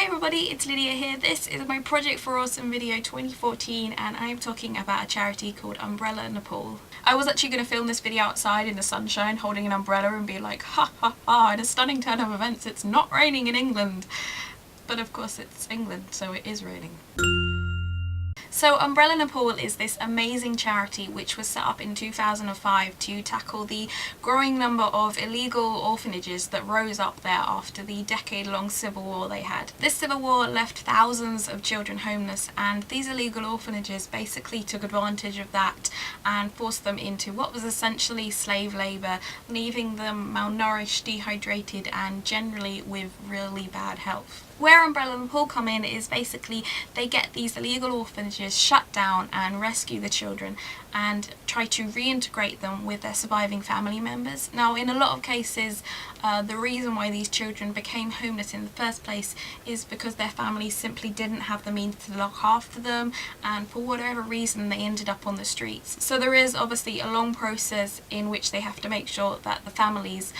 Hi everybody, it's Lydia here. This is my Project for Awesome video 2014 and I'm talking about a charity called Umbrella Nepal. I was actually going to film this video outside in the sunshine holding an umbrella and be like, ha ha ha, in a stunning turn of events it's not raining in England. But of course it's England, so it is raining. So Umbrella Nepal is this amazing charity which was set up in 2005 to tackle the growing number of illegal orphanages that rose up there after the decade-long civil war they had. This civil war left thousands of children homeless, and these illegal orphanages basically took advantage of that and forced them into what was essentially slave labour, leaving them malnourished, dehydrated and generally with really bad health. Where Umbrella Nepal come in is basically they get these illegal orphanages shut down and rescue the children and try to reintegrate them with their surviving family members. Now, in a lot of cases, the reason why these children became homeless in the first place is because their families simply didn't have the means to look after them, and for whatever reason they ended up on the streets. So there is obviously a long process in which they have to make sure that the families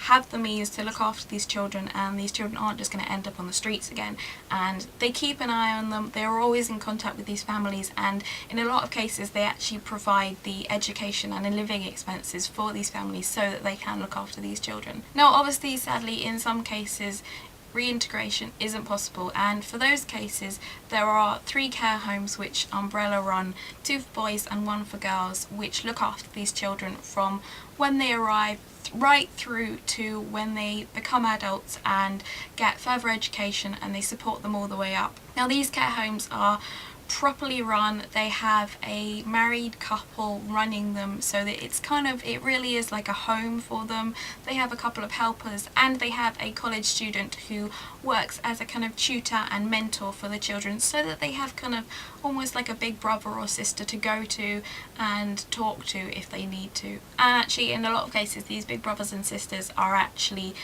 have the means to look after these children, and these children aren't just going to end up on the streets again. And they keep an eye on them, they're always in contact with these families, and in a lot of cases they actually provide the education and the living expenses for these families so that they can look after these children. Now obviously, sadly, in some cases reintegration isn't possible, and for those cases there are 3 care homes which Umbrella run, 2 for boys and 1 for girls, which look after these children from when they arrive right through to when they become adults and get further education, and they support them all the way up. Now these care homes are properly run, they have a married couple running them, so that it really is like a home for them. They have a couple of helpers, and they have a college student who works as a kind of tutor and mentor for the children, so that they have kind of almost like a big brother or sister to go to and talk to if they need to. And actually in a lot of cases these big brothers and sisters are actually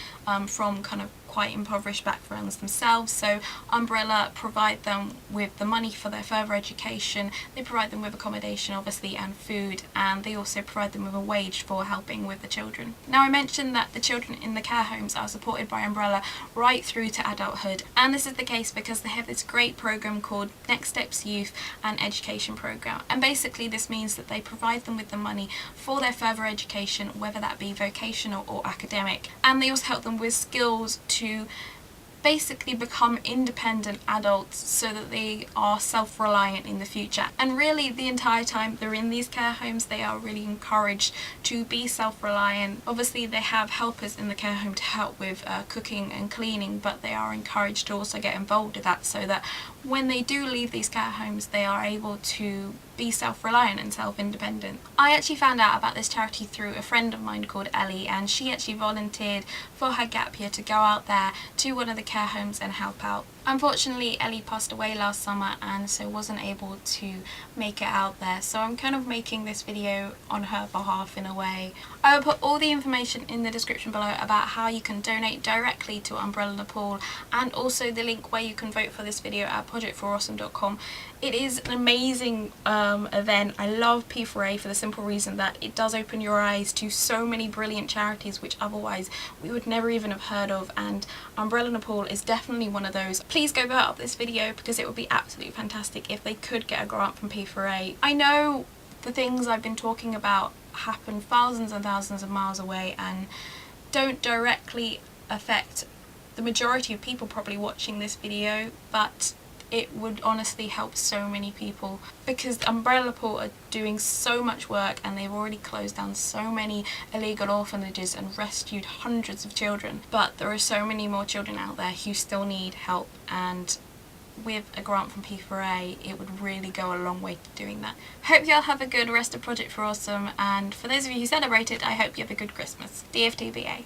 from kind of quite impoverished backgrounds themselves, so Umbrella provide them with the money for their further education, they provide them with accommodation obviously and food, and they also provide them with a wage for helping with the children. Now I mentioned that the children in the care homes are supported by Umbrella right through to adulthood, and this is the case because they have this great program called Next Steps Youth and Education Program, and basically this means that they provide them with the money for their further education, whether that be vocational or academic, and they also help them with skills to basically become independent adults so that they are self-reliant in the future. And really the entire time they're in these care homes they are really encouraged to be self-reliant. Obviously they have helpers in the care home to help with cooking and cleaning, but they are encouraged to also get involved with that, so that when they do leave these care homes they are able to be self-reliant and self-independent. I actually found out about this charity through a friend of mine called Ellie, and she actually volunteered for her gap year to go out there to one of the care homes and help out. Unfortunately Ellie passed away last summer and so wasn't able to make it out there, so I'm kind of making this video on her behalf in a way. I will put all the information in the description below about how you can donate directly to Umbrella Nepal, and also the link where you can vote for this video at projectforawesome.com. It is an amazing event. I love P4A for the simple reason that it does open your eyes to so many brilliant charities which otherwise we would never even have heard of, and Umbrella Nepal is definitely one of those. Please go vote up this video because it would be absolutely fantastic if they could get a grant from P4A. I know the things I've been talking about happen thousands and thousands of miles away and don't directly affect the majority of people probably watching this video, but it would honestly help so many people because Umbrella Nepal are doing so much work, and they've already closed down so many illegal orphanages and rescued hundreds of children, but there are so many more children out there who still need help, and with a grant from P4A it would really go a long way to doing that. Hope y'all have a good rest of Project for Awesome, and for those of you who celebrate it, I hope you have a good Christmas. DFTBA.